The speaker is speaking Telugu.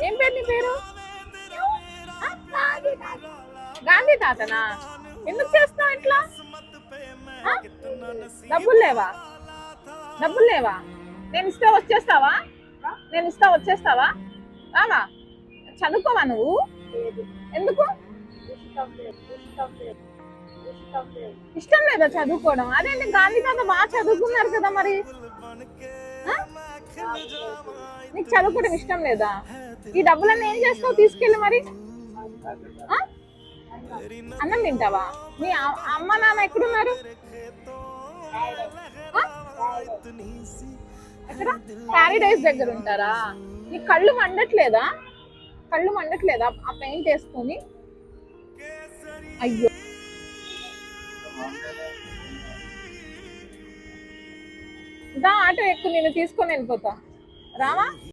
ఏం పేరు నీ పేరు? గాంధీ తాతనా? ఎందుకు చేస్తున్నావు ఇట్లా? డబ్బులు లేవా? డబ్బులు లేవా? నేను ఇస్తే వచ్చేస్తావా? నేను ఇస్తా వచ్చేస్తావా? రావా? చదువుకోవా నువ్వు? ఎందుకు ఇష్టం లేదా చదువుకోవడం? అదేంటి గాంధీ తాత బాగా చదువుకున్నారు కదా మరి. నీకు చదువుకోవడం ఇష్టం లేదా? ఈ డబ్బులన్నీ ఏం చేస్తావు తీసుకెళ్ళి మరి? అన్నం తింటావా? మీ అమ్మ నాన్న ఎక్కడున్నారు? ఎక్కడ? ప్యారడైజ్ దగ్గర ఉంటారా? నీ కళ్ళు మండట్లేదా? కళ్ళు మండట్లేదా ఆ పెయింట్ వేసుకొని? అయ్యో, దా ఆటో ఎక్కువ, నేను తీసుకొని వెళ్ళిపోతా. రావా?